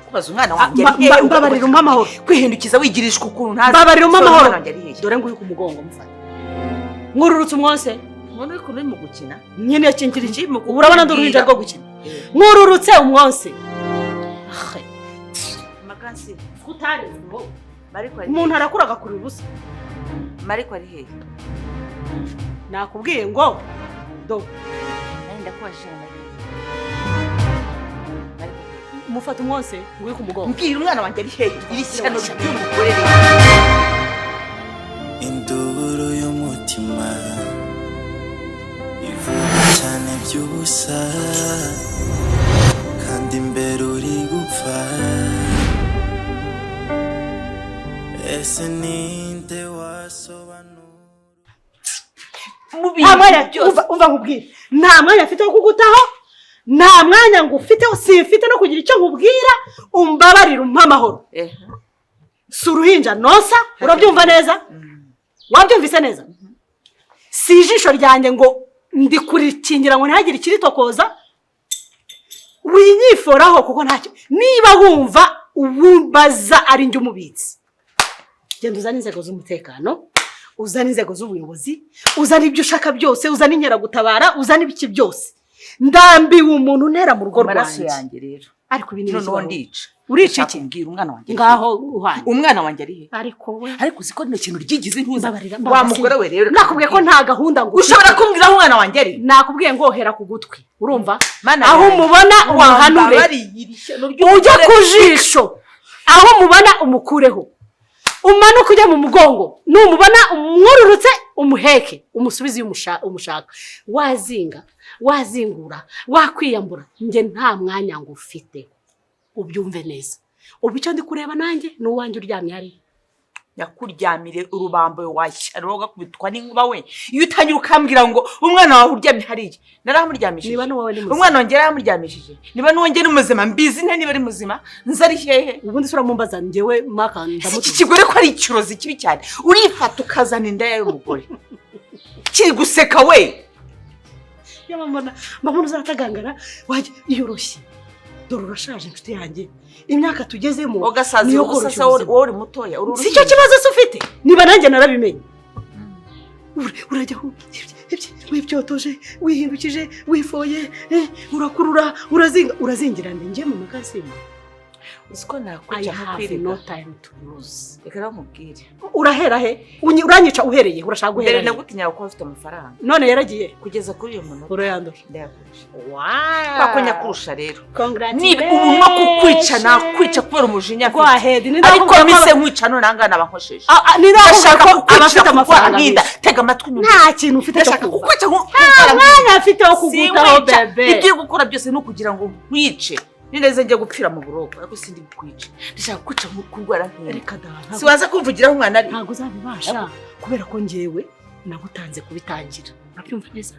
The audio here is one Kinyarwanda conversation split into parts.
ndakubaza umwana wanjye mbabarira umpa amahoro kwihindukiza wigirishwa ukuntu ntazi mbabarira umpa amahoro dore ngo uri ku mugongo mufata nkururutse umwonse mbona uri kuntu uri mu gukina nyine kingira iki urabona nduruhinja rwo gukina nkururutse umwonse magansi utari ngo Mariko ari umuntu arakura agakura ubusa Mariko ari hehe nakubwiye ngo do nari ndakwashije Mariko mufata umwonse ngwi ku mugongo mbwira umwana wanjye ari hehe iri cyano ry'umugore induru y'umutima ivuga cyane by'ubusa kandi imbere uri gupfa ese ninde wasobanura nta mwanya umva nkubwira nta mwanya afite wo kugutaho nta mwanya ngufiteho simfite no kugira icyo nkubwira umbabarira umpa amahoro si uruhinja nosa urabyumva neza wabyumvise neza si ijisho ryanjye ngo ndikurikingira ngo ntihagire ikiritokoza winyiforaho kuko ntacyo niba wumva ubaza ari njye umubitsi genda uzane inzego z'umutekano uzane inzego z'ubuyobozi uzane ibyo ushaka byose uzane inkeragutabara uzane ibiki byose ndambiwe umuntu untera mu rugo rwanjye rero ariko ibi ni noneho ndica urica iki mbwira umwana wanjye ngaho uhanye umwana wanjye ari he ariko uziko ni ikintu ryigize ntuza wa mugore we rero nakubwiye ko nta gahunda ngo ushobora kumbwira aho umwana wanjye ari nakubwiye ngo hera ku gutwi urumva aho umubona wahanure ujya ku jisho aho umubona umukureho umanuka ujya mu mugongo numubona umwururutse umuheke umusubize umushaka wazingura wakwiyambura nge nta mwanya ngo ufite ubyumve neza ubu icyo ndi kureba nanjye ni uwanjye uryamye ari yakuryamire urubambo washyira ugakubitwa n'inkuba we iyo utangira ukambwira ngo umwana wawe uryamye hariya naramuryamishije umwana wanjye yaramuryamishije niba n'uwongeye n'umuzima mbizi nta niba ari muzima nzari hehe ubundi sura mumbaza njyewe makanda iki kigore ko ari ikirozi kibi cyane urifata ukazana inda y'umugore kiri guseka we mbona uzatagangara wajya iyoroshye dore urashaje inshuti yanjye imyaka tugezemo niyo koroshye wowe uri mutoya si cyo kibazo se ufite niba nanjye narabimenye urajya wibyotoje wihindukije wifoye urakurura urazingira njye mu magazine uziko nakujya nko kwirinda reka namubwire urahera he uranyica uhereye urashaka guhera mbere nagutinya ko afite amafaranga none yaragiye kugeza kuri uyu munota urayandusha ndayakurusha wakonya kurusha rero niba ubu no kukwica nakwica kubera umujinya afite ariko mise nkwica none angana abankosheshe ndashaka ko abafite amafaranga tega amatwi nta kintu ufite cyo kukwica nta afite wo kugutaho bebe ibyo gukora byose no kugira ngo nkwice nineze njye gupfira mu buroko ariko sindi bukwica ndashaka kwica kurwara reka da siwaza kumvugiraho umwana ari ntago uzabibasha kubera ko njyewe nagutanze kubitangira urabyumva neza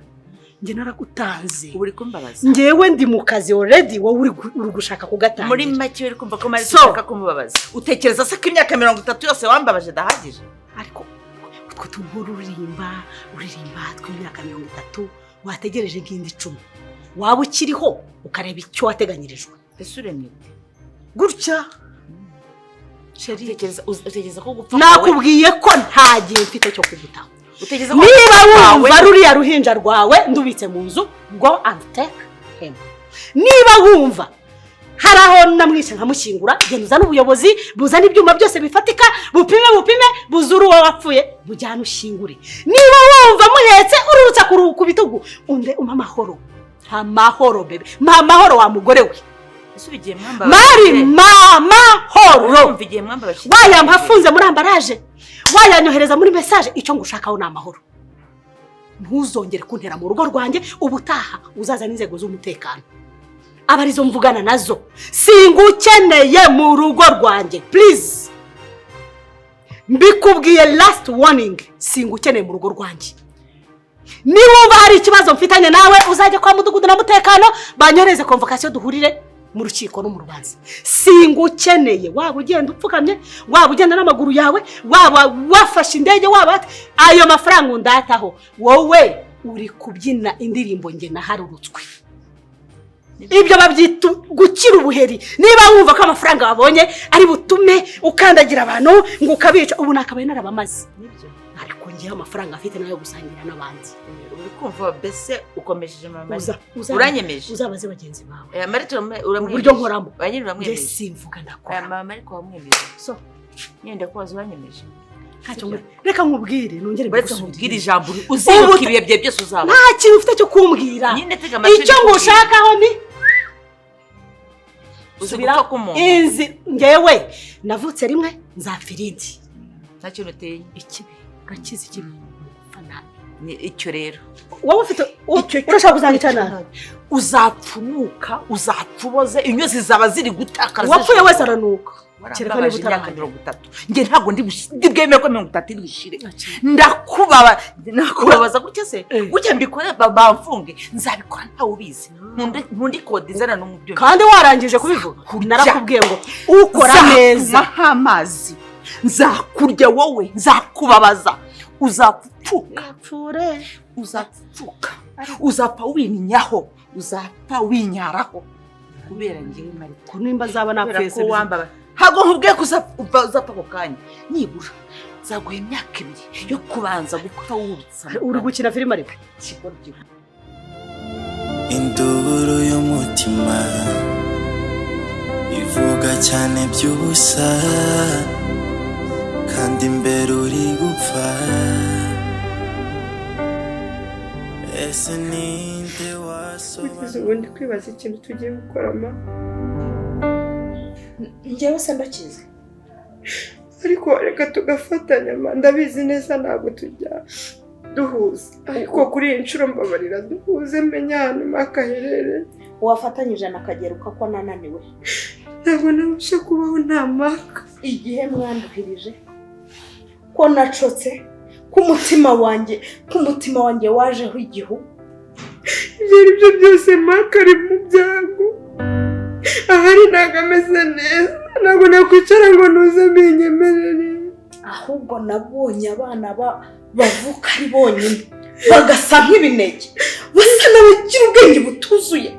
njye naragutanze uri kumbabaza njyewe ndi mu kazi already wowe uri gushaka kugatangira muri make uri kumva ko mari ushaka kumubabaza utekereza se ko imyaka 30 yose wambabaje dahagije ariko utwo tunkuru uririmba tw'imyaka 30 wategereje ngindi 10 waba ukiriho ukareba icyo wateganyirijwe ese uremye gutya utekereza ko gupfa nakubwiye ko nta gihe mfite cyo kugutaho niba wumva ruriya ruhinja rwawe ndubitse mu nzu go and take him niba wumva hari aho namwishe nkamushyingura genda uzane ubuyobozi buzana ibyuma byose bifatika bupime buzura uwo wapfuye bujyana ushyingure niba wumva muhetse ururutsa ku bitugu umpa amahoro bebe amahoro wa mugore we mari mahoro wayampa afunze muri ambaraje wayanyohereza muri message icyo ngushakaho ni amahoro ntuzongere kuntera mu rugo rwanjye ubutaha uzazana inzego z'umutekano abarizo mvugana nazo singukeneye mu rugo rwanjye please mbikubwiye last warning singukeneye mu rugo rwanjye niba hari ikibazo mfitanye nawe uzajya kwa mudugudu na mutekano banyoreze convocation duhurire mu rukiko no mu rubanza singukeneye waba ugenda upfukamye waba ugenda n'amaguru yawe waba wafashe indege waba ayo mafaranga undataho wowe uri kubyina indirimbo nge naharurutswe ibyo babyita gukira ubuheri. Niba wumva ko amafaranga wabonye ari butume ukandagira abantu ngo ukabica, ubu nakabaye narabamaze. Ariko ngiye amafaranga afite nayo gusangira n'abandi. Uri kumva bese ukomejeje mama. Uranyemeje. Uzabaze bagenzi bawe. Marito uramwemeje. Uburyo nkoramo. Banyine uramwemeje. Nge simvuga ndakora. Mama ariko wamwemeje. So nyende kwazo wanyemeje. Reka nkubwire nongere nkubwire ijambo uzibuka ibiye bye byose uzaba. Nta kintu ufite cyo kumbwira. Icyo ngushakaho ni uzibira ko umuntu. Inzi ngewe navutse rimwe nzapfira indi. Nta kintu uteye. Ikibi urakizi ikibi. Ni icyo rero. Wowe ufite urashaka kuzangicana. Uzapfunuka, uzapfuboze, inyozi zaba ziri gutakara. Wapfuye wese aranuka. Kereka niba utaraka 30. Nge ntago ndibwemeye ko 30 ndishire. Nakubabaza gutya se. Gutya mbikore bamfunge. Nzabikora ntawe ubizi. Ntundi kode zana no mubyo. Kandi warangije kubivuga. Narakubwiye ngo ukora neza amazi. Nzakurya wowe, nzakubabaza. Uzapfuka. Uzapfuka. Uzapfa winyaho. Uzapfa winyaraho. Kubera ngiye Mariko. Nimba zaba napfese wambaba. Hago nkubwiye ko uzapfa ko kanya. Nibura zaguye imyaka 2 yo kubanza gukora wurutsa. Uri gukina filime ariko. Induru y'umutima ivuga cyane by'ubusa kandi imbere uri gupfa. Ese ninde wasobanura? Ubundi kwibaza ikintu tugiye gukorama. Njyewe se ndakize. Ariko reka tugafatanya ndabizi neza ntabwo tujya duhuza. Ariko kuri inshuro mbabarira duhuze menya hano makaherere. Wafatanyije nakageruka ko nananiwe. Ntabwo nabasha kubaho nta maka. Igihe mwanduhirije ko nacotse kumutima wanjye wajeho igihu. Ibyo byose maka ari mu byago. Ahari nagameze neza. Ntabwo nakwicara ngo nuze binyemerere. Ahubwo nabonye abana bavuka ari bonyine bagasa nk'ibinege. Basa n'abagira ubwenge butuzuye.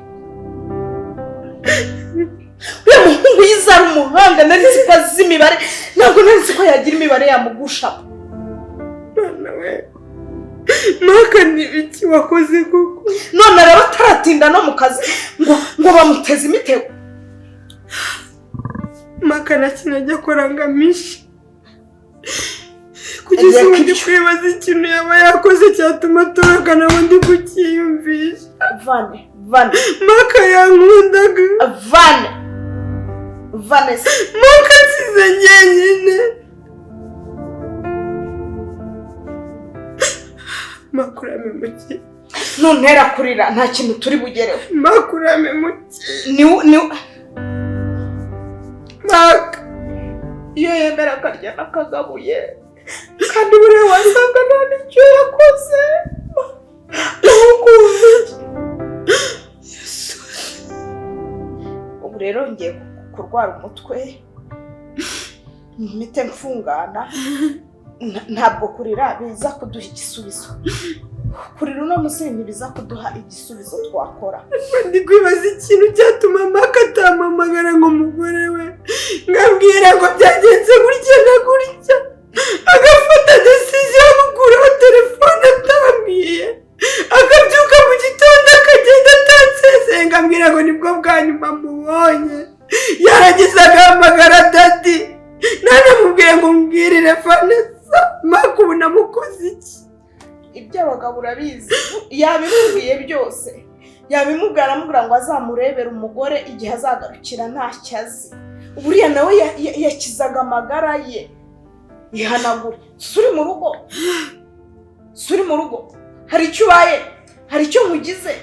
Uyu muhungu yizara umuhanga narizi ko azi imibare. Ntabwo narizi ko yagira imibare yamugusha. Bana we. Maka ni iki wakoze koko? None rero taratinda no mu kazi ngo bamuteze imitego. Maka nakinajya korangamisha. Kugeza ubu ndi kwibaza ikintu yaba yakoze cyatuma turagana ubundi kukiyumvisha. Vane. Maka yankundaga. Vane. Maka nsize njyenyine. Makurame muki. Nuntera kurira nta kintu turi bugereho. Makurame muki. Ni Maka. Iyo yemera akarya nakagabuye. Kandi buriya wasanga nta n'icyo yakoze. Ubu rero ngiye kurwara umutwe. Mpite mfungana. Ntabwo kurira biza kuduha igisubizo. Kurira uno musinzi biza kuduha igisubizo twakora. Ndi kwibaza ikintu cyatuma Maka atampamagara ngo umugore we ngabwira ngo byagenze gutya na gutya. Agafata decision yo kuguraho telefone atambwiye. Akabyuka mu gitondo akagenda atansezeye ngambwira ngo nibwo bwa nyuma mubonye. Yaragize agahamagara dadi. Nanamubwiye ngo mbwirire Vanessa. Maka ubu namukoze iki? Ibyo abagabo urabizi. Yabimubwiye byose. Yabimubwira amubwira ngo azamurebera umugore igihe azagarukira ntacyo azi. Buriya nawe yakizaga amagara ye. Yihanagura. Suri mu rugo. Hari icyo ubaye. Hari icyo nkugize.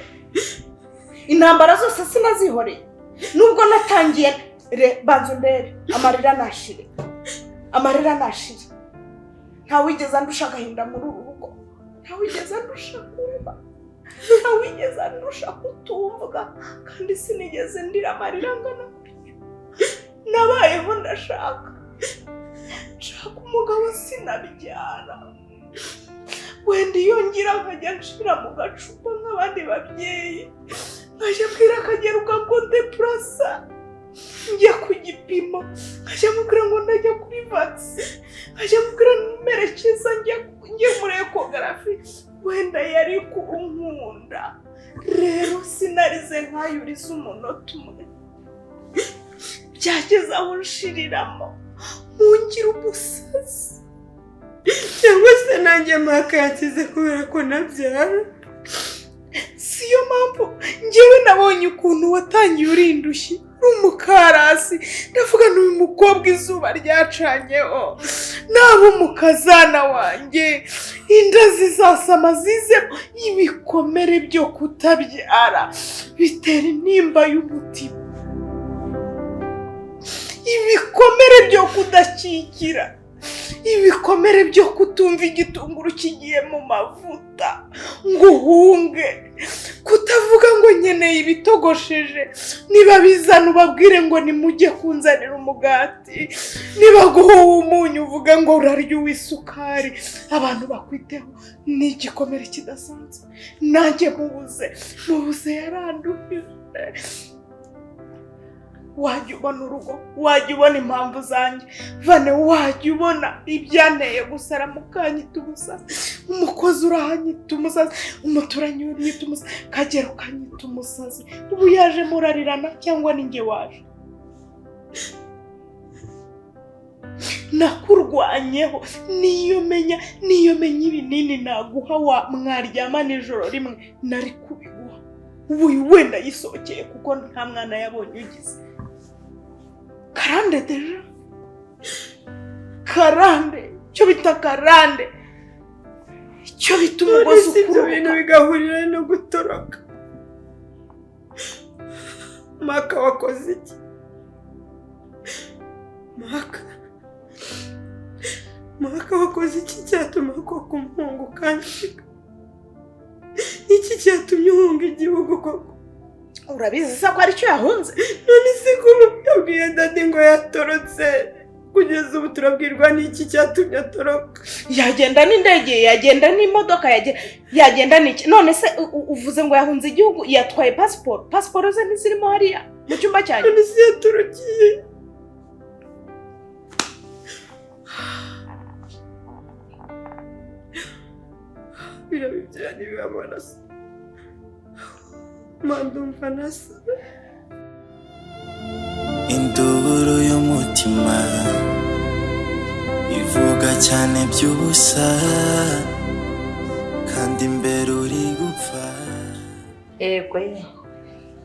Intambara zose sinazihoreye. Nubwo natangiye banzu ndebe. Amarira nashire. Ntawigeze andusha agahinda muri uru rugo. Ntawigeze andusha kumva. Ntawigeze andusha kutumvuga. Kandi sinigeze ndira amarira angana gutya. Nabayeho ndashaka. Nshaka umugabo sinabyara. Wenda iyo ngira nkajya nshira mu gacupa nk'abandi babyeyi. Nkajya nkajya mbwira Akagera ukakondeplasa njya ku gipimo nkajya mubwira ngo ndajya kuri vaccine nkajya mubwira numerekeza njye muri ekogarafi wenda yari kunkunda rero sinarize nkayuriza umunota umwe byageze aho nshiriramo mungira umusazi cyangwa se nanjye Maka yakize kubera ko nabyara siyo mpamvu njyewe nabonye ukuntu watangiye urindushye umukarasi ndavuga n'uyu mukobwa izuba ryacanyeho nabo umukazana wanjye inda zizasama zizemo ibikomere byo kutabyara bitera intimba y'umutima ibikomere byo kudakikira ibikomere byo kutumva igitunguru kigiye mu mavuta ngo uhunge kutavuga ngo nkeneye ibitogosheje niba bizana ubabwire ngo nimujye kunzanira umugati niba guha umunyu uvuga ngo urarya uw'isukari abantu bakwiteho ni igikomere kidasanzwe nanjye mubuze yaranduhije wajya ubona urugo wajya ubona impamvu zanjye Vane wajya ubona ibyanteye gusara mukanyita umusazi umukozi urahanyita umusazi umuturanyi uranyita umusazi Kagera ukanyita umusazi ubu yaje murarirana cyangwa ninjye waje nakurwanyeho niyo menya ibinini naguha mwaryama nijoro rimwe nari kubiguha ubu wenda yisohokeye kuko nta mwana yabonye ugize karande deja karande cyo bita karande cyo bita umugozi ukuruka ibintu bigahurira no gutoroka Maka wakoze iki Maka wakoze iki cyatuma koko umuhungu ukanshika iki cyatumye uhunga igihugu koko urabizi ko ari cyo yahunze none se ko yabwiye Dadi ngo yatorotse kugeza ubu turabwirwa n'iki cyatumye atoroka yagenda n'indege yagenda n'imodoka yagenda n'iki none se uvuze ngo yahunze igihugu yatwaye pasiporo ze ntizirimo hariya mu cyumba cyanjye none se yaturukiye birabibyara ntibibabona se mandumva nasa induru y'umutima ivuga cyane by'ubusa kandi imbere uri gupfa ego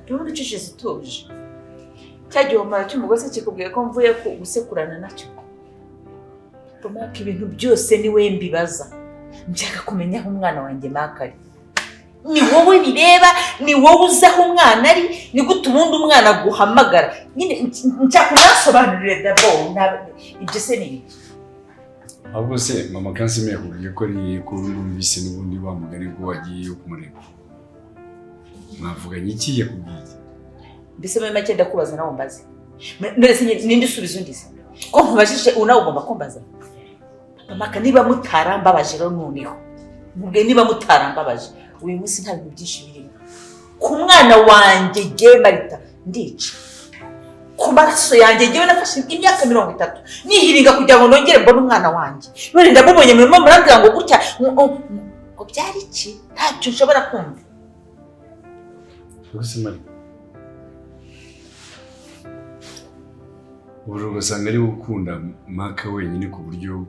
ntundi ucishije utuje cyagiye umara cy'umugozi kikubwiye ko mvuye gusekurana nacyo Maka ibintu byose ni we mbibaza nshaka kumenya aho umwana wanjye Maka ari ni wowe bireba ni wowe uzi aho umwana ari ni gute ubundi umwana aguhamagara nyine nshaka unasobanurire dabo ibyo se ni ibiki ahubwo se mama Kansime yakubwiye ko ari ko numvise n'ubundi wamugani ko wagiye kumureba mwavuganye iki yakubwiye mbese muri make ndakubaza nawe mbaze ndetse nindi subizo ndize ko nkubajije unawe ugomba kumbaza Maka niba mutarambabaje rero noneho mubwe niba mutarambabaje uyu munsi nta bintu byinshi birimo ku mwana wanjye Jye Marita ndica ku maraso yanjye Jyewe nafashe imyaka 30 nihiringa kugira ngo nongere mbone umwana wanjye none ndamubonye murimo murambwira ngo gutya ngo byari iki ntacyo nshobora kumva ubuse Marita ugasanga ari gukunda Maka wenyine ku buryo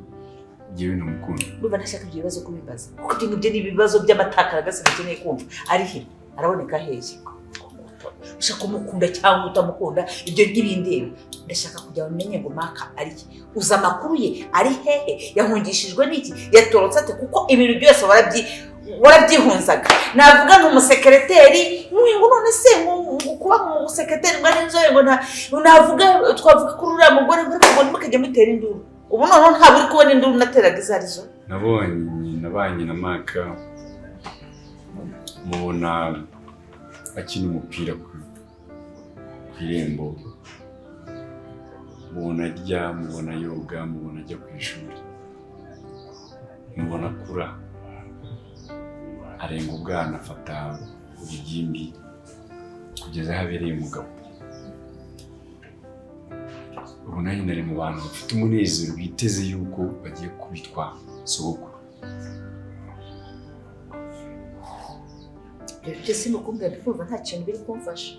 Jyewe ntamukunda Ruba nashaka ibyo bibazo kubibaza kuko ibyo ni ibibazo by'amatakara gase bakeneye kumva ari he araboneka hehe ushaka kumukunda cyangwa utamukunda ibyo n'ibindeba ndashaka kujya umenye ngo Maka ari he uza makuru ye ari hehe yahungishijwe n'iki yatorotse ate kuko ibintu byose warabyihunzaga navuga nk'umusekreteri ngo none se kuba nk'umusekreteri ngo n'inzoye ngo navuga twavuga ko uriya mugore ngo mukajya mutera induru ubu none ntabwo uri kubona induru nateraga izarizo nabanye na Maka mubona akina umupira ku irembo mubona arya mubona yoga mubona ajya ku ishuri mubona akura arenga ubwana afata ubugimbi kugeza habereye umugabo. Ubu nanjye nari mu bantu bafite umunezero biteze yuko bagiye kubitwa sogokuru. Byose nukumva bikumva nta kintu biri kumfasha.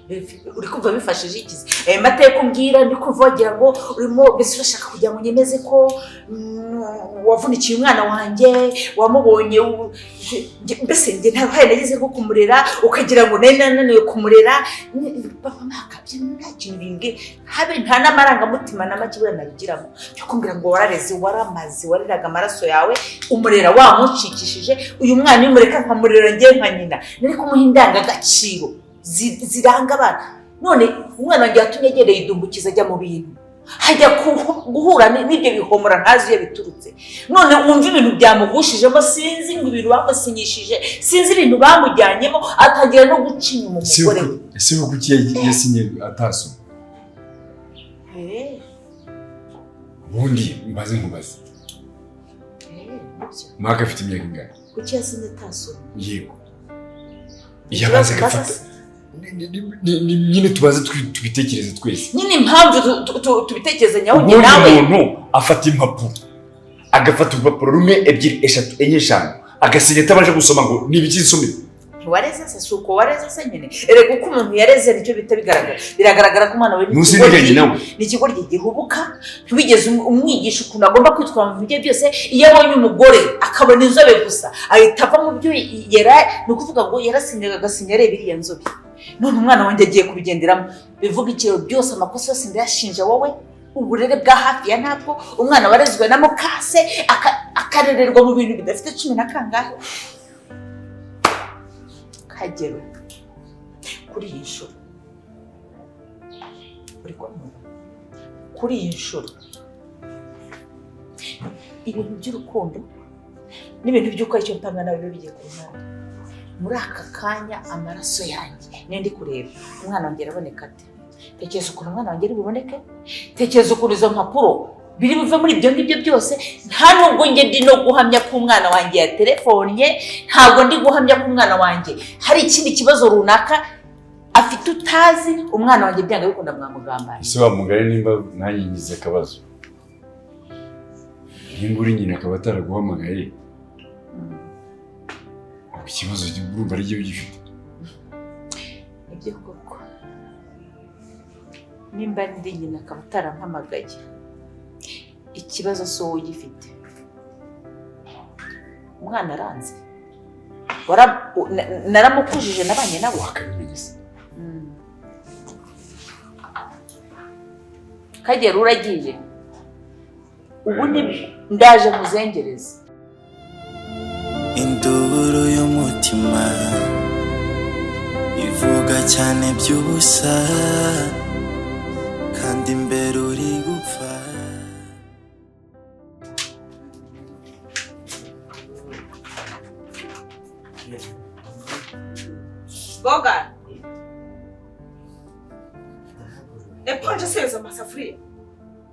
Uri kumva bifashije ikizi. Mateka umbwira ndi kuvugira ngo urimo bese urashaka kugira ngo nyemeze ko wavunikiye umwana wanjye wamubonye mbese njye ntabaye nagize ko kumurera ukagira ngo nananiwe kumurera papa nakabye nta kintu bimbwe habe nta n'amarangamutima n'amakibura nabigiramo cyo kumbwira ngo warareze waramaze wariraga amaraso yawe umurera wamucikishije uyu mwana yumureka nkamurera njye nka nyina nari kumuha indangagaciro ziranga abana none umwana wanjye yatumye agereye idumbukiza ajya mu bintu hajya guhura n'ibyo bihomora ntazi iyo biturutse none wumva ibintu byamugushijemo sinzi ngo ibintu bamusinyishije sinzi ibintu bamujyanyemo atangira no gucinya umugore we ese ko kuki yasinye atasoma ubundi mbaze nkubaze mwaka afite imyaka ingana kuki yasinye atasoma yego yabaze gafata nyine tubaze tubitekereze twese nyine impamvu tubitekereza nyawundi nawe umuntu afata impapuro agafata urupapuro rumwe ebyiri eshatu enye eshanu agasinya atabasha gusoma ngo nibiki nsomera wareze se suko wareze se nyine erega uko umuntu yareze nicyo bita biragaragara ko umwana we n'ikigoryi gihubuka ntibigeze umwigisha ukuntu agomba kwitwara mu byo byose iyo abonye umugore akabona inzobe gusa ahita ava mu byo yera ni ukuvuga ngo yarasinyaga agasinya areba iriya nzobe none umwana wanjye agiye kubigenderamo bivuga ikiro byose amakosa yose ndayashinja wowe uburere bwa hafi ya ntabwo umwana warezwe na mukase akarererwa mu bintu bidafite 10 na kangahe Kagero kuri iyi nshuro kuri iyi nshuro ibintu by'urukundo n'ibintu by'uko icyo mpamya nawe bigiye kuntana muri aka kanya amaraso yanjye ndi kureba umwana wanjye araboneka ate tekereza ukuntu umwana wanjye ari buboneke tekereza ukuntu izo mpapuro biri buve muri ibyo ngibyo byose nta nubwo njye ndi no guhamya ko umwana wanjye ya telefonye ntabwo ndi guhamya ko umwana wanjye hari ikindi kibazo runaka afite utazi umwana wanjye byanga bikunda mwamugambara ese bamugare nimba nanjye ngize akabazo nimba uri nyina akaba ataraguhamagaye ikibazo cy'urumva ari cyo gifite ibyo koko nimba ndi nyina akaba atarampamagaye ikibazo so ugifite umwana aranze naramukujije nabanye nawe wakabimenyese Kagera uragiye ubu ndaje muzengereza induru y'umutima ivuga cyane by'ubusa kandi imbere uri gupfa Boga eponje seza amasafuriya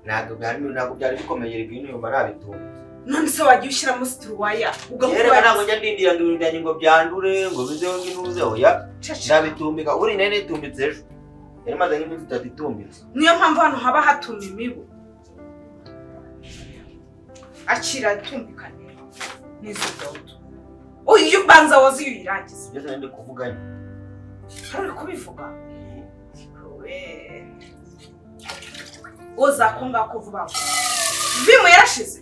ntabwo byari bikomeye ibintu yumva nabitumye none se wagiye ushyiramo situruwaya ugakora ntabwo njya ndindira ngo ibintu byanjye ngo byandure ngo bizeho nginuze oya nabitumbika uri nene itumbitse ejo yari maze nk'iminsi 3 itumbitse niyo mpamvu hano haba hatuma imibu akira itumbikane n'izo dodo iyo ubanza wozi uyirangiza byose nende kuvuganye hari kubivuga uzakonga kuvuga vimu yarashize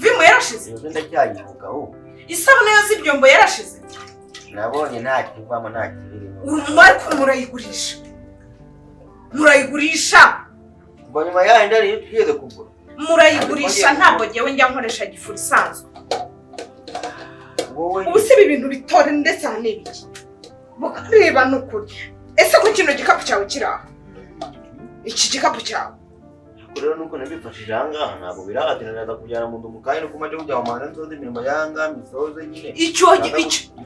vimu yarashize yose ndacyayivuga ho isabune yo z'ibyombo yarashize nabonye nta kivamo nta kirimo urumva murayigurisha mbonye mayaye ndari yigeze kugura murayigurisha ntabwo ngewe njya nkoresha gifuri isanzwe wowe ubu si ibi bintu bitore ndetse n'ibiki reba n'ukuri ese ko kino gikapu cyawe kiri aho iki gikapu cyawe rero nuko nabifashije ahangaha ntabwo birahatina naza kujyana mu ndumukaye nuko maze kujya mu mahanga nsoze imirimo yanga misoze nyine icyo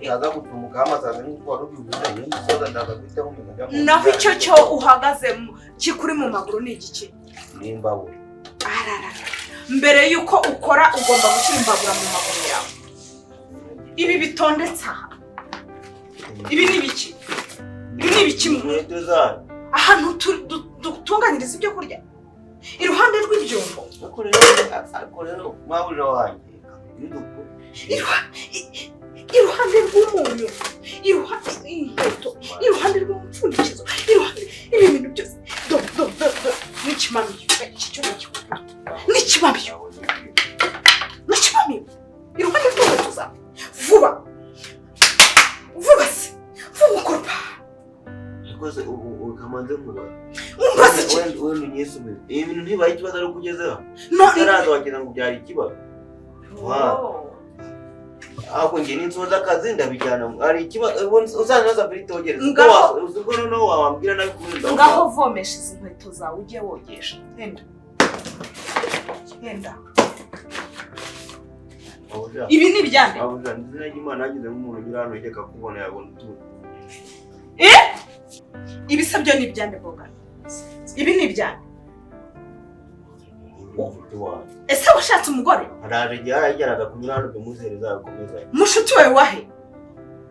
bitaza gutumuka amasaza nk'uko wari ubivuze nyine misoze ndaza guhitaho umuntu naho icyo cyo uhagaze kikuri mu maguru ni igiki n'imbabura mbere y'uko ukora ugomba gushyira imbabura mu maguru yawe ibi bitondetse aha ibi ni biki ibi ni ibiki inkweto zayo ahantu dutunganyiriza ibyo kurya iruhande rw'ibyombo ariko rero mabuja wanjye iruhande rw'umunyu inkweto iruhande rw'umupfundikizo iruhande ibi bintu byose n'ikimamiyo icyo n'ikimamiyo iruhande rw'inkweto zawe vuba se vuba ukoropa rwose ukamanze mubaza umbaze iki wenda unyisubize ibi bintu ntibaye ikibazo ari uko ugezeho none utaraza wagira ngo byari ikibazo ahubwo njye n'insoza akazi ndabijyana hari ikibazo uzanyoza biritogereza ubwo noneho wambwira nabi kubunda ngaho vomesha izi nkweto zawe ujye wogesha henda ibi ni ibyande abuja ndizina y'Imana yagize nk'umuntu ugira hano yajya akakubona yabona utundi ibi se byo ni ibyande boga ibi ni ibyande ese washatse umugore haraje igihe yarajyanaga kunyura hano bimuzereza agakomeza mushuti wawe wahe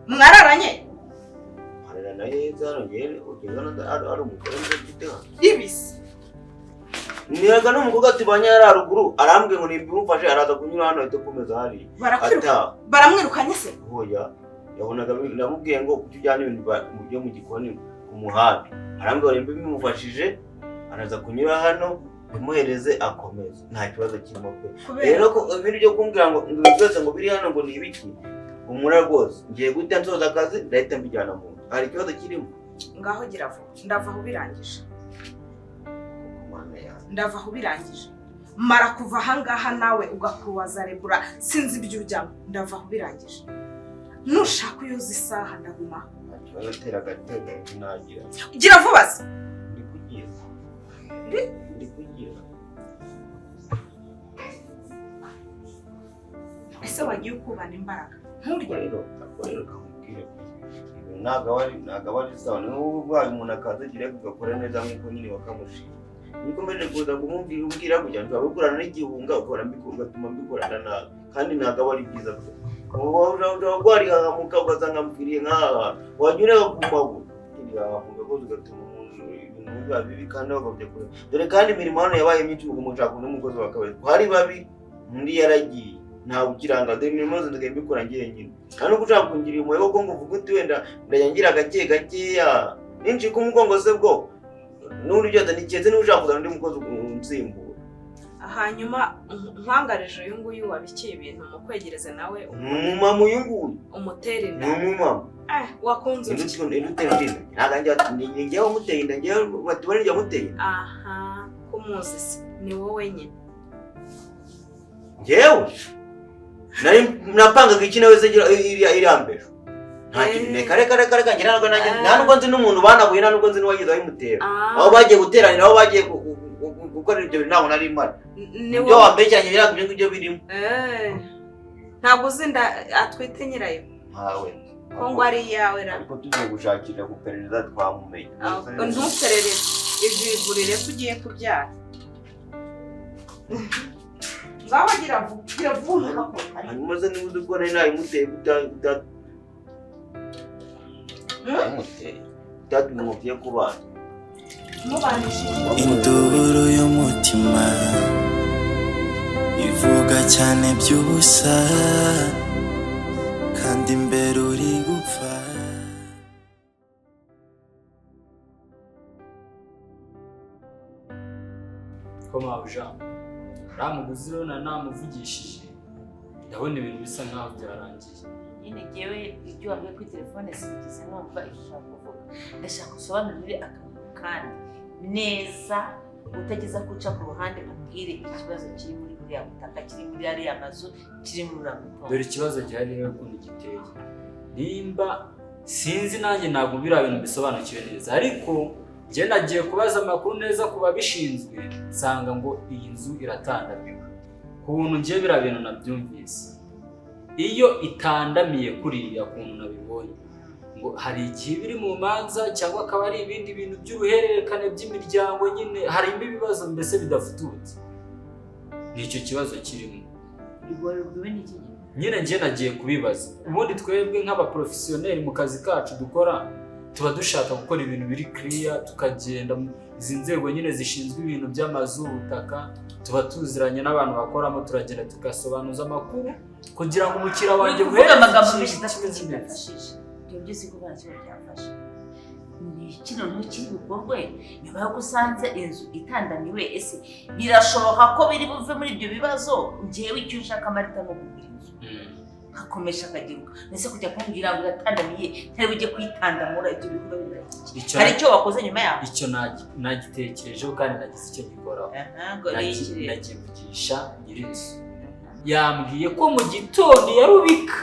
mwararanye harana yeza hano njyewe ugeza ari umugore mfite hano ibisi niyaga n'umukobwa tubanye yari haruguru arambwiye ngo nimbimufashe araza kunyura hano ahita akomeza hariya baramwirukanye se hoya yabonaga namubwiye ngo kuki ujyana ibintu byo mu gikoni ku muhanda arambwiye ngo nimbimufashije araza kunyura hano bimuhereze akomeza nta kibazo kirimo pe rero ko ibintu byo kumbwira ngo byose ngo biri hano ngo ni ibiki umura rwose ngiye guhita nsoza akazi ndahita mbijyana mu nzu hari ikibazo kirimo ngaho gira vuba ndava aho birangije ndava aho birangije mara kuva ahangaha nawe ugakuruwaza rebura sinzi ibyo ujyamo ndava aho birangije nushaka uyoza isaha ndaguma atera agatebe nagira gira vuba se ndi kugira ese wagiye ukubana imbaraga nturya rero kamubwire ntabwo ari sawa niba ubaye umuntu akazagira ugakora neza nk'uko nyine bakamushima niko mbeje kuza kumubwira kugira ngo abakorana n'igihunga ukora ugatuma mbikorana nabi kandi ntabwo ari byiza wari hahamuka ugasanga mpfiriye nk'aha wanyura ku maguru hahamuka rwose ugatuma umuntu ibintu biba bibi kandi bakabya kure dore kandi imirimo hano yabaye myinshi ngo umushaka n'umukozi wa kabiri twari babi undi yaragiye ntabwo ukiranga dore imirimo yose ndagaye mbikora njyenyine kandi uko ushaka kungira umuyobo ko ngo uvuge uti wenda ndayangira gake gakeya ninshi ku mugongo se bwo n'undi byose niketse niba ushaka kuzana undi mukozi unsimbura hanyuma nkwangarije uyu nguyu wabikiye ibintu mu kwegereza nawe umumama uyu nguyu umutere inda ni umumama wakunze iki ndutera inda ntabwo njyewe umuteye inda njyewe batubone njye amuteye inda aha kumuzi se ni wowe nyine njyewe nari napangaga iki nawe se irambere nta kintu reka njye nta nubwo nzi n'umuntu banaguye nta nubwo nzi n'uwagize abimutera aho bagiye guteranira aho bagiye gukorera ibyo bintu ntabwo nari mpari ibyo wambekiranye biriya ibyo ngibyo birimo ntabwo uzi inda atwite nyirayo ntawe ko ngo ari iyawe ra ariko tugiye gushakira guperereza twamumenye ntuperereze ivigurire ko ugiye kubyara ngaho gira vuba hanyuma se niba uzi ko nari nayimuteye utatuma umubyeyi ku bana induru y'umutima ivuga cyane by'ubusa kandi imbere uri gupfa ko mabuja ramuguzi rero namuvugishije ndabona ibintu bisa nkaho byarangiye nyine ngewe ibyo wambaye kuri telefone sinigeze numva icyo ushaka kuvuga ndashaka usobanurire akantu kandi neza utageza guca ku ruhande ubwire ikibazo kiri muri buriya butaka kiri muri ariya mazu kiri muri uriya mutungo dore ikibazo gihari rero ukuntu giteye nimba sinzi nanjye ntabwo biriya bintu bisobanukiwe neza ariko njye nagiye kubaza amakuru neza ku babishinzwe nsanga ngo iyi nzu iratandamiwe kuntu njye biriya bintu nabyumvise iyo itandamiye kuriya kuntu nabibonye ngo hari igihe biri mu manza cyangwa akaba ari ibindi bintu by'uruhererekane by'imiryango nyine harimo ibibazo mbese bidafututse nicyo kibazo kirimo nyine njye nagiye kubibaza ubundi twebwe nk'abaprofesiyoneri mu kazi kacu dukora tuba dushaka gukora ibintu biri clear, tukagenda izi nzego nyine zishinzwe ibintu by'amazu, ubutaka, tuba tuziranye n'abantu bakoramo, turagenda tugasobanuza amakuru kugira ngo umukira wanjye uvuga amagambo menshi adafashije. Ibyo byose ko baracyo byafasha. Ni kino ntukiri bukorwe nyuma yo gusanze inzu itandamiwe, ese birashoboka ko biri buve muri ibyo bibazo njyewe icyo ushaka Marita no kugura inzu akomesha akagiruka nese kujya kumbwira ngo iratandamiye ntari bujye kwitandamura ibyo bikorwa biraki hari icyo wakoze nyuma yaho. Icyo nagitekerejeho kandi nagize icyo gikoraho. Nagivugisha nyir'inzu yambwiye ko mu gitondo yarubika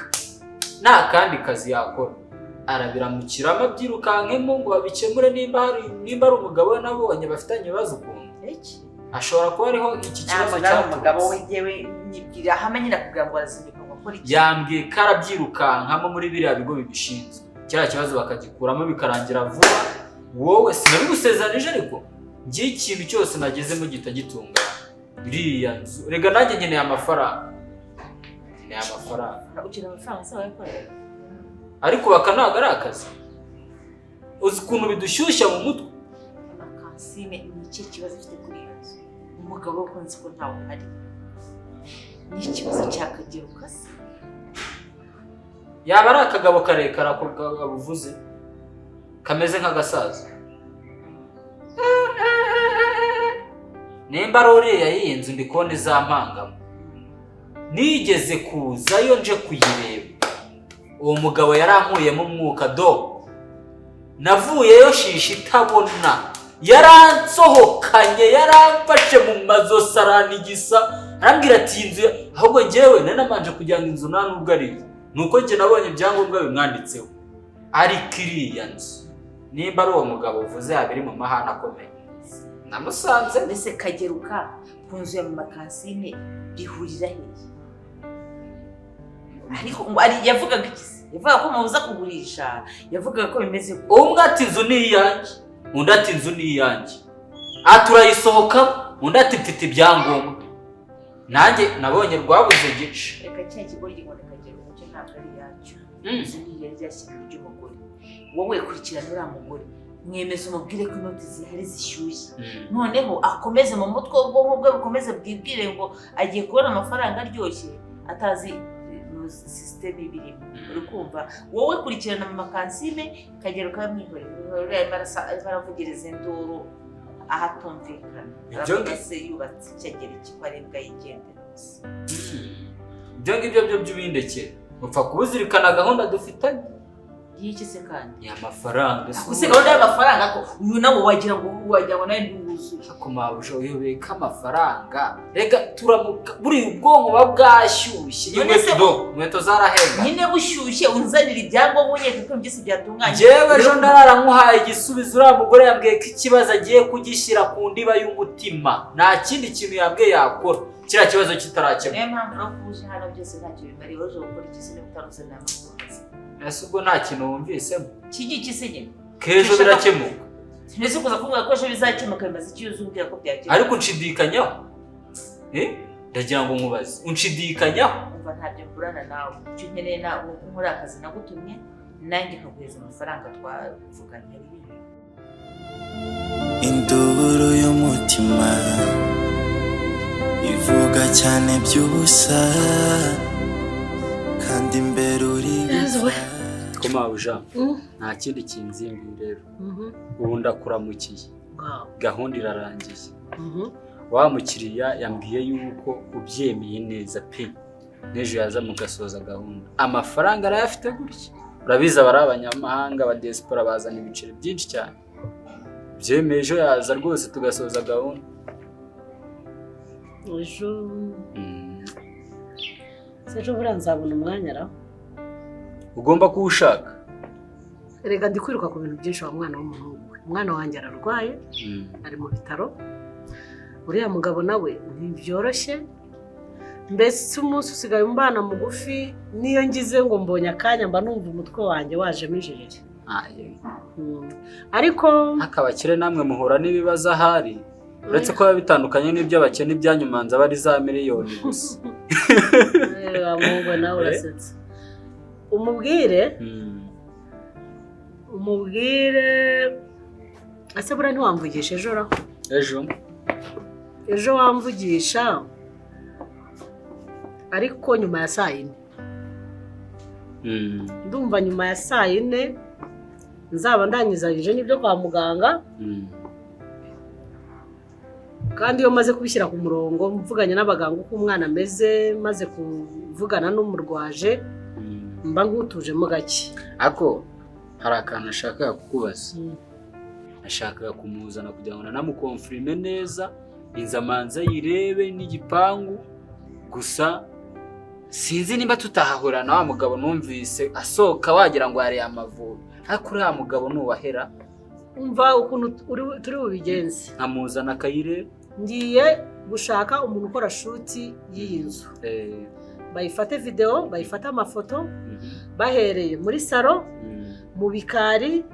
nta kandi kazi yakora, arabiramukiramo abyirukankemo ngo babikemure nimba ari umugabo we nabonye bafitanye ibibazo ukuntu ashobora kuba ariho iki kibazo cy'umugabo umugabo we ngewe nyibwira hamwe nyina kugira ngo arazinduka gukora iki. Yambwiye ko arabyirukankamo muri biriya bigo bibishinzwe, kiriya kibazo bakagikuramo bikarangira vuba. Wowe sinabigusezeranyije ariko ngiye ikintu cyose nagezemo gihita gitungana. Iriya nzu rega nanjye nkeneye amafaranga. Nkeneye amafaranga. Ukira amafaranga se wayikorera? Ariko bakanaga ari akazi. Uzi ukuntu bidushyushya mu mutwe. Akansime ni iki kibazo ufite kuri iyo nzu? Umugabo we kunzi ko ntawe ari. Ni ikibazo cy'akagero kase. Yaba ari akagabo karekare ako kabuvuze kameze nk'agasaza. Nemba roriya iyi nzu ndi kubona izampangamo. Nigeze kuzayo nje kuyireba. Uwo mugabo yarankuyemo umwuka do. Navuyeyo shisha itabona. Yaransohokanye, yaramfashe mu mazosi aranigisa. Arambwira ati inzu ahubwo njyewe nanamanje kugira ngo inzu nta nubwo ari. Nuko njye nabonye ibyangombwa bimwanditseho. Ari kiriya nzu. Nimba ari uwo mugabo uvuze yabiri mu mahana akomeye. Namusanze mbese kageruka ku nzu ya mama Kansime bihurira hehe? Ariko yavugaga iki? Yavuga ko mubuza kugurisha, yavugaga ko bimeze umwe ati inzu ni iyanjye, undi ati inzu ni iyanjye. Aturayisohoka, undi ati mfite ibyangombwa. Nanjye nabonye rwabuze gice. Reka cya kigori gikunda kageruka cyo ntabwo ari yacyo. Inzu ni yari yashyizwe ry'umugore. Wowe kurikirana uriya mugore mwemeza umubwire ko inoti zihari zishyushye, noneho akomeze mu mutwe ubwonko bwe bukomeze bwibwire ngo agiye kubona amafaranga aryoshye atazi system ibirimo. Uri kumva wowe kurikirana mama Kansime Kageruka yamwihoreye baravugiriza induru ahatumvikana arabese yubatse cyagera ikwarebwa yigendera. Ibyo ngibyo byo by'ubindekera upfa kubuzirikana gahunda dufitanye. Yiki se kandi ya mafaranga se gahunda y'amafaranga ko uyu nawe wagira ngo nawe nduzuye akomabusho uyobeka amafaranga rega turamuka buri ubwonko babwashyushye inkweto zarahenda nyine bushyushye unzanira ibyangombwa nyine kuko byose byatunganye. Jewe ejo ndarara nkuhaye igisubizo uriya mugore yambwiye ko ikibazo agiye kugishyira ku ndiba y'umutima, nta kindi kintu yambwiye yakora kiriya kibazo kitarakemuka. Niyo mpamvu no kuje hano byose ntacyo bimariye waje gukora iki se n'utaruze n'amakuru. Ese ubwo nta kintu wumvisemo kigi kisenye kejo birakemuka. Sinese kuza kuvuga ko ejo bizakemuka bimaze ikibazo umbwira ko byakemuka. Ariko unshidikanyaho ndagira ngo nkubaze unshidikanyaho. Umva ntabyo mburana nawe icyo nkeneye nawe nkora akazi nagutumye nanjye nkaguheza amafaranga twavuganye ari ibintu. Induru y'umutima ivuga cyane by'ubusa kandi imbere uri Komabuja nta kindi kinzimbi rero ubu ndakuramukiye gahunda irarangiye. Wa mukiriya yambwiye yuko ubyemeye neza pe n'ejo yaza mugasoza gahunda amafaranga arayafite gutya. Urabiza bari abanyamahanga ba diaspora bazana ibiceri byinshi cyane. Byemeye ejo yaza rwose tugasoza gahunda. Ejo buranzabona umwanya ra ugomba kuwushaka. Erega ndi kwiruka ku bintu byinshi wa mwana w'umuhungu. Umwana wanjye ararwaye ari mu bitaro. Uriya mugabo nawe ntibyoroshye. Mbese umunsi usigaye umbana mugufi niyo ngize ngo mbonye akanya mba numva umutwe wanjye wajemo ijirire. Ariko akabakire namwe muhura n'ibibazo ahari uretse ko biba bitandukanye n'ibyo abakene ibyanyumanza bari za miliyoni gusa. Amubwo nawe urasetse umubwire umubwire ase buriya ntiwamvugisha ejo ra ejo wamvugisha ariko nyuma ya saa yine ndumva nyuma ya saa yine nzaba ndanyizanyije n'ibyo kwa muganga kandi iyo maze kubishyira ku murongo mvuganye n'abaganga uko umwana ameze maze kuvugana n'umurwaje mba nkutujemo gake. Ako hari akantu nashakaga kukubaza. Nashakaga kumuzana kugira ngo namukonfirime neza inzamanza yirebe n'igipangu gusa sinzi nimba tutahahura na wa mugabo numvise asoka wagira ngo yari amavubi. Ariko uriya mugabo nuwahera umva ukuntu turi bubigenze. Nkamuzana akayirebe. Ngiye gushaka umuntu ukora shuti y'iyi nzu. Bayifate video, bayifate amafoto, bahereye muri salo, mu bikari,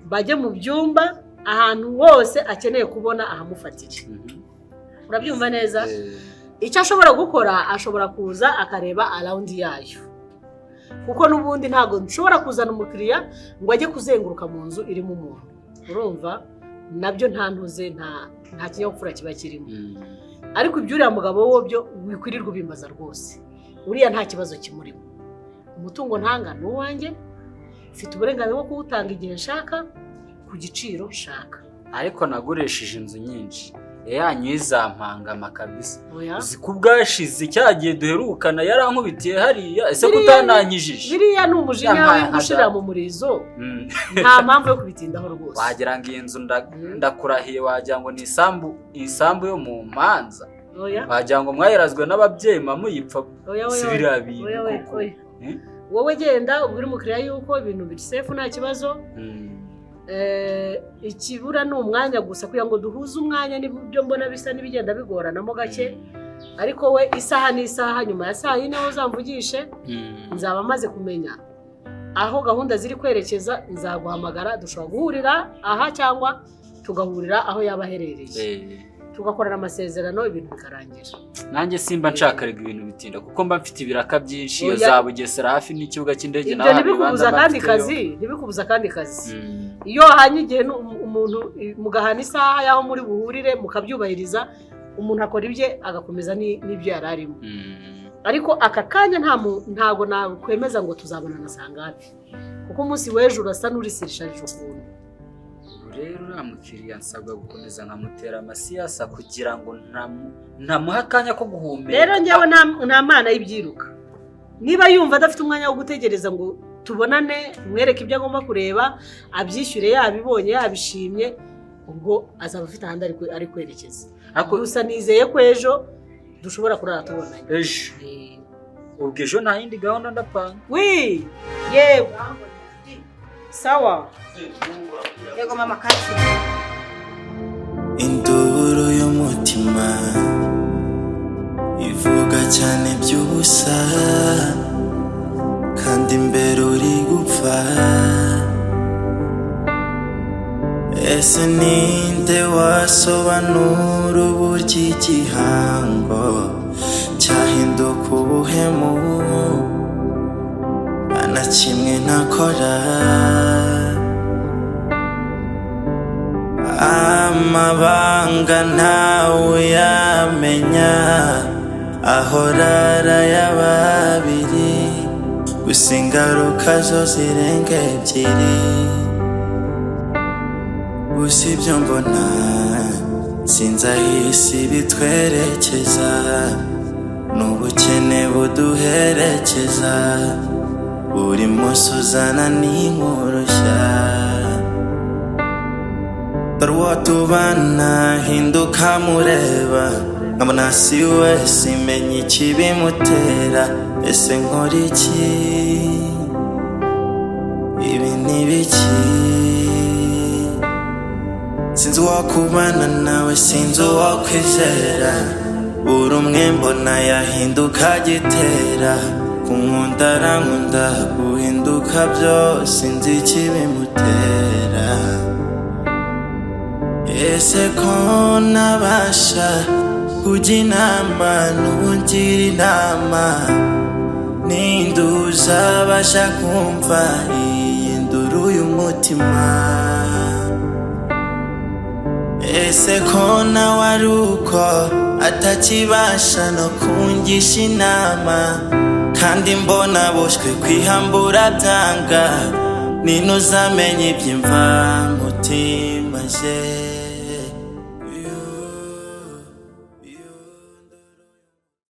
bajye mu byumba, ahantu hose akeneye kubona ahamufatira. Urabyumva neza? Icyo ashobora gukora, ashobora kuza akareba around yayo. Kuko nubundi ntago nshobora kuzana umukiriya ngo ajye kuzenguruka mu nzu irimo umuntu. Urumva? Nabyo nta ntuze nta kinyabupfura kiba kirimo. Ariko ibyuriya mugabo wo byo wikwirirwa ubimbaza rwose. Uriya nta kibazo kimurimo. Umutungo ntanga n'uwanjye, mfite uburenganzira bwo kuwutanga igihe nshaka ku giciro nshaka. Ariko naguresheje inzu nyinshi. Yanyizampangama kabisa. Uzi kubwashize cyagiye duherukana yarankubitiye hariya ese kutananyijije. Biriya ni umujinya we gushira mu murizo. Nta mpamvu yo kubitindaho rwose. Wagira ngo inzu ndakurahiye wagira ngo ni isambu yo mu manza. Wagira ngo mwayirazwe n'ababyeyi mamuyipfa. Sibira bintu. Wowe genda ubwire umukiriya yuko ibintu biri safe nta kibazo. Ikibura ni umwanya gusa kugira ngo duhuze umwanya n'ibyo mbona bisa n'ibigenda bigoranamo gake. Ariko we isaha n'isaha nyuma ya saa yine uzamvugishe nzaba maze kumenya aho gahunda ziri kwerekeza. Nzaguhamagara dushobora guhurira aha cyangwa tugahurira aho yaba aherereye tugakorana amasezerano ibintu bikarangira. Nanjye simba nshakaraga ibintu bitinda kuko mba mfite ibiraka byinshi iyo za Bugesera hafi n'ikibuga cy'indege naho ntibikubuza kandi kazi iyo hanye igihe umuntu mugahana isaha yaho muri buhurire mukabyubahiriza umuntu akora ibye agakomeza n'ibyo yararimo. Ariko aka kanya ntago nakwemeza ngo tuzabonana sangapi kuko umunsi w'ejo urasa n'urisirisharije ukuntu. Rero uramukiriya nsabwa gukomeza nkamutera amasiyasa kugira ngo ntamuha akanya ko guhumeka. Rero njyewe nta mana y'ibyiruka. Niba yumva adafite umwanya wo gutegereza ngo tubonane mwereke ibyo agomba kureba abyishyure yabibonye yabishimye ubwo azaba afite ahandi ari kwerekeza. Gusa nizeye ko ejo dushobora kurara tubonanye. Ejo ubwo ejo nta yindi gahunda ndapanga. Yewe sawa. Yego mama kati. Induru y'umutima ivuga cyane by'ubusa kandi imbere uri gupfa. Ese ninde wasobanura uburyo igihango cyahinduka ubuhemu na kimwe ntakora. Amabanga ntawe yamenya ahora arayababiri gusa ingaruka zo zirenga ebyiri. Gusa ibyo mbona sinzi aho isi bitwerekeza n'ubukene buduherekeza buri munsi uzana n'inkuru nshya. Dore uwo tubana hinduka mureba nkabona si we simenya ikibimutera. Ese nkora iki? Ibi ni biki? Sinzi uwo kubana nawe sinzi uwo kwizera. Buri umwe mbona yahinduka gitera. Kunkunda arankunda guhinduka byose sinzi ikibimutera. Ese ko nabasha kujya inama n'ubugira inama ninde uzabasha kumva iyi nduru uyu mutima ese ko nawe ari uko atakibasha no kungisha inama kandi mbona boshwe kwihambura byanga nino uzamenye iby'imva mutima je